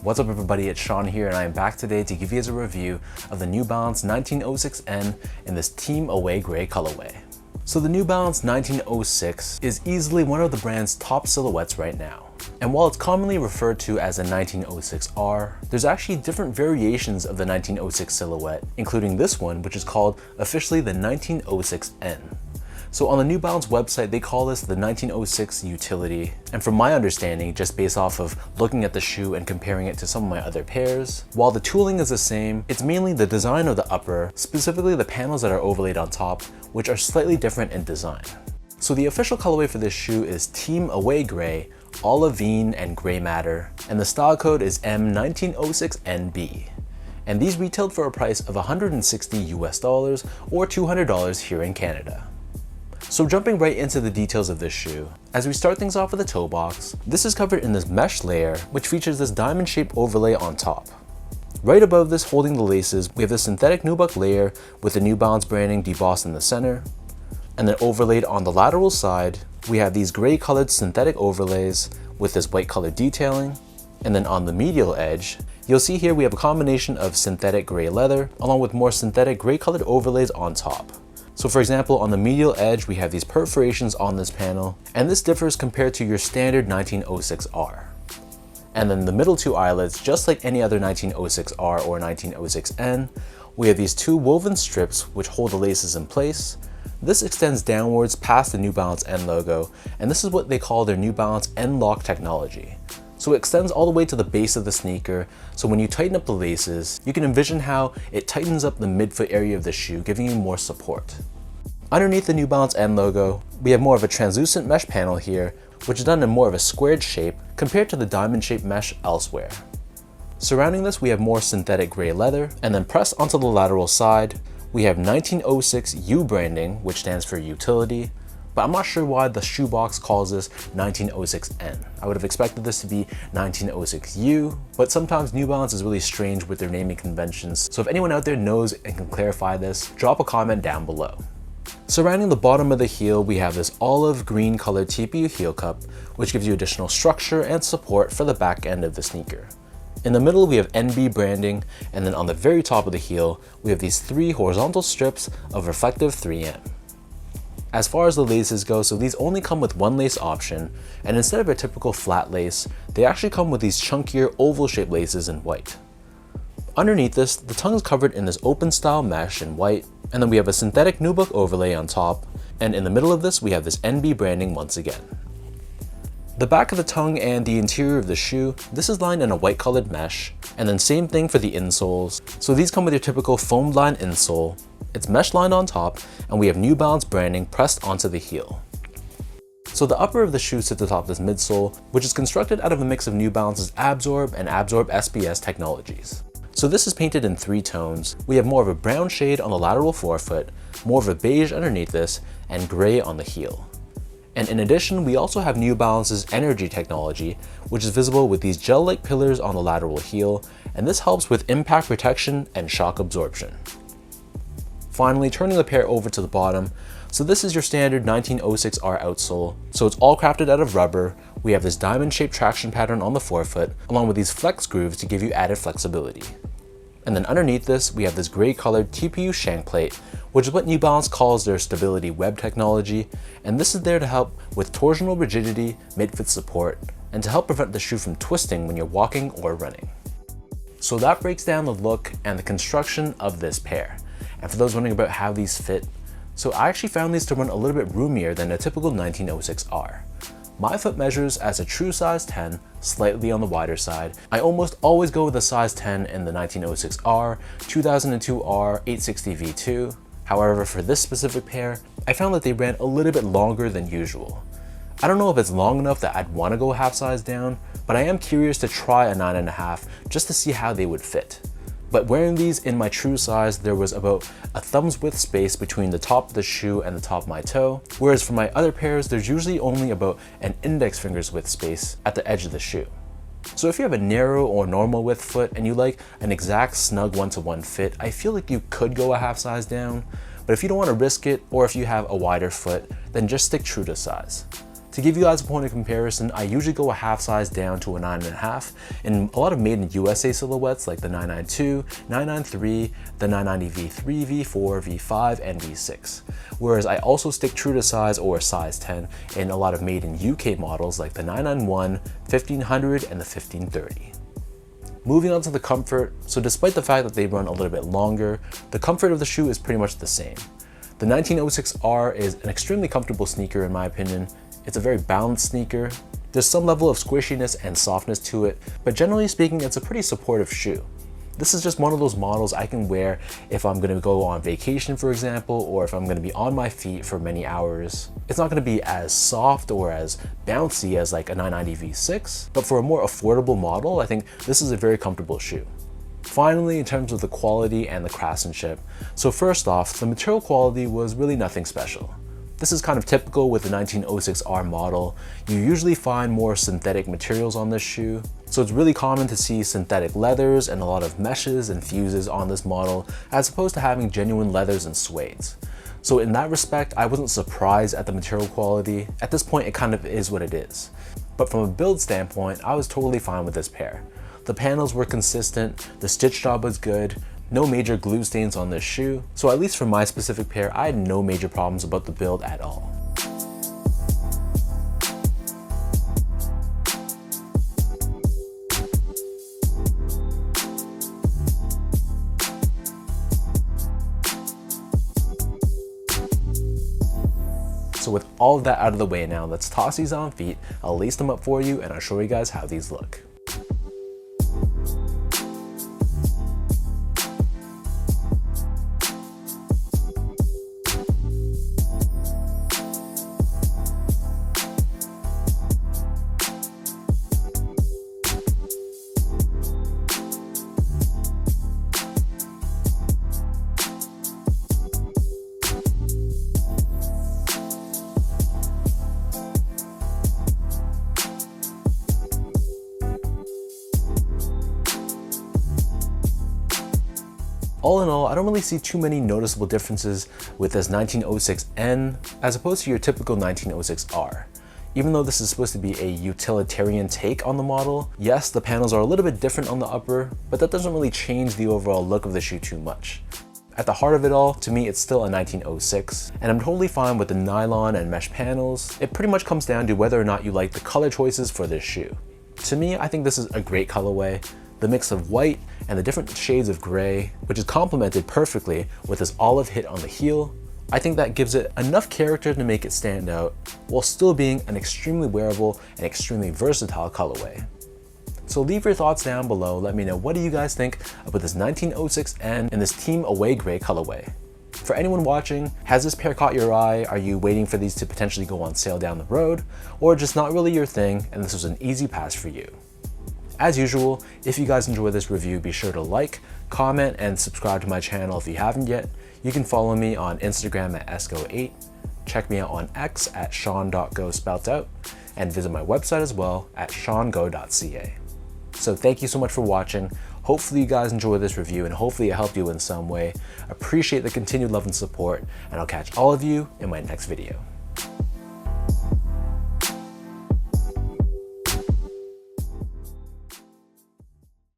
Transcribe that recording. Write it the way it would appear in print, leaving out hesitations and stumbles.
What's up everybody, it's Sean here and I am back today to give you guys a review of the New Balance 1906N in this Team Away Gray colorway. So the New Balance 1906 is easily one of the brand's top silhouettes right now. And while it's commonly referred to as a 1906R, there's actually different variations of the 1906 silhouette, including this one, which is called officially the 1906N. So on the New Balance website, they call this the 1906 Utility. And from my understanding, just based off of looking at the shoe and comparing it to some of my other pairs, while the tooling is the same, it's mainly the design of the upper, specifically the panels that are overlaid on top, which are slightly different in design. So the official colorway for this shoe is Team Away Gray, Olivine, and Gray Matter, and the style code is M1906NB. And these retailed for a price of $160 US or $200 here in Canada. So jumping right into the details of this shoe, as we start things off with the toe box, this is covered in this mesh layer, which features this diamond shaped overlay on top. Right above this, holding the laces, we have this synthetic nubuck layer with the New Balance branding debossed in the center. And then overlaid on the lateral side, we have these gray colored synthetic overlays with this white colored detailing. And then on the medial edge, you'll see here we have a combination of synthetic gray leather along with more synthetic gray colored overlays on top. So for example, on the medial edge, we have these perforations on this panel, and this differs compared to your standard 1906R. And then the middle two eyelets, just like any other 1906R or 1906N, we have these two woven strips which hold the laces in place. This extends downwards past the New Balance N logo, and this is what they call their New Balance N-Lock technology. So it extends all the way to the base of the sneaker, so when you tighten up the laces, you can envision how it tightens up the midfoot area of the shoe, giving you more support. Underneath the New Balance N logo, we have more of a translucent mesh panel here, which is done in more of a squared shape compared to the diamond-shaped mesh elsewhere. Surrounding this, we have more synthetic gray leather, and then pressed onto the lateral side, we have 1906 U branding, which stands for utility, but I'm not sure why the shoebox calls this 1906N. I would have expected this to be 1906U, but sometimes New Balance is really strange with their naming conventions, so if anyone out there knows and can clarify this, drop a comment down below. Surrounding the bottom of the heel, we have this olive green colored TPU heel cup, which gives you additional structure and support for the back end of the sneaker. In the middle, we have NB branding, and then on the very top of the heel, we have these three horizontal strips of reflective 3M. As far as the laces go, so these only come with one lace option, and instead of a typical flat lace, they actually come with these chunkier oval shaped laces in white. Underneath this, the tongue is covered in this open style mesh in white, and then we have a synthetic nubuck overlay on top, and in the middle of this, we have this NB branding once again. The back of the tongue and the interior of the shoe, this is lined in a white colored mesh, and then same thing for the insoles. So these come with your typical foamed line insole. It's mesh lined on top, and we have New Balance branding pressed onto the heel. So the upper of the shoe sits atop this midsole, which is constructed out of a mix of New Balance's Absorb and Absorb SBS technologies. So this is painted in three tones. We have more of a brown shade on the lateral forefoot, more of a beige underneath this, and gray on the heel. And in addition, we also have New Balance's Energy technology, which is visible with these gel-like pillars on the lateral heel, and this helps with impact protection and shock absorption. Finally, turning the pair over to the bottom, so this is your standard 1906R outsole. So it's all crafted out of rubber. We have this diamond-shaped traction pattern on the forefoot, along with these flex grooves to give you added flexibility. And then underneath this, we have this gray colored TPU shank plate, which is what New Balance calls their stability web technology, and this is there to help with torsional rigidity, midfoot support, and to help prevent the shoe from twisting when you're walking or running. So that breaks down the look and the construction of this pair. And for those wondering about how these fit, so I actually found these to run a little bit roomier than a typical 1906R. My foot measures as a true size 10, slightly on the wider side. I almost always go with a size 10 in the 1906R, 2002R, 860 V2. However, for this specific pair, I found that they ran a little bit longer than usual. I don't know if it's long enough that I'd want to go half size down, but I am curious to try a 9.5 just to see how they would fit. But wearing these in my true size, there was about a thumb's width space between the top of the shoe and the top of my toe, whereas for my other pairs, there's usually only about an index finger's width space at the edge of the shoe. So if you have a narrow or normal width foot and you like an exact snug one-to-one fit, I feel like you could go a half size down, but if you don't want to risk it, or if you have a wider foot, then just stick true to size. To give you guys a point of comparison, I usually go a half size down to a 9.5 in a lot of made in USA silhouettes like the 992, 993, the 990 V3, V4, V5, and V6. Whereas I also stick true to size or a size 10 in a lot of made in UK models like the 991, 1500, and the 1530. Moving on to the comfort, so despite the fact that they run a little bit longer, the comfort of the shoe is pretty much the same. The 1906R is an extremely comfortable sneaker in my opinion. It's a very balanced sneaker. There's some level of squishiness and softness to it, but generally speaking, it's a pretty supportive shoe. This is just one of those models I can wear if I'm gonna go on vacation, for example, or if I'm gonna be on my feet for many hours. It's not gonna be as soft or as bouncy as like a 990 V6, but for a more affordable model, I think this is a very comfortable shoe. Finally, in terms of the quality and the craftsmanship, so first off, the material quality was really nothing special. This is kind of typical with the 1906R model. You usually find more synthetic materials on this shoe, so it's really common to see synthetic leathers and a lot of meshes and fuses on this model as opposed to having genuine leathers and suedes. So in that respect, I wasn't surprised at the material quality. At this point, it kind of is what it is. But from a build standpoint, I was totally fine with this pair. The panels were consistent, the stitch job was good, no major glue stains on this shoe, so at least for my specific pair, I had no major problems about the build at all. So with all of that out of the way now, let's toss these on feet, I'll lace them up for you, and I'll show you guys how these look. All in all, I don't really see too many noticeable differences with this 1906N as opposed to your typical 1906R. Even though this is supposed to be a utilitarian take on the model, yes, the panels are a little bit different on the upper, but that doesn't really change the overall look of the shoe too much. At the heart of it all, to me, it's still a 1906, and I'm totally fine with the nylon and mesh panels. It pretty much comes down to whether or not you like the color choices for this shoe. To me, I think this is a great colorway. The mix of white and the different shades of gray, which is complemented perfectly with this olive hit on the heel, I think that gives it enough character to make it stand out while still being an extremely wearable and extremely versatile colorway. So leave your thoughts down below. Let me know, what do you guys think about this 1906N in this Team Away Gray colorway? For anyone watching, has this pair caught your eye? Are you waiting for these to potentially go on sale down the road? Or just not really your thing and this was an easy pass for you? As usual, if you guys enjoyed this review, be sure to like, comment, and subscribe to my channel if you haven't yet. You can follow me on Instagram at esco8, check me out on X at sean.go spelt out, and visit my website as well at seango.ca. So thank you so much for watching. Hopefully you guys enjoyed this review and hopefully it helped you in some way. Appreciate the continued love and support, and I'll catch all of you in my next video.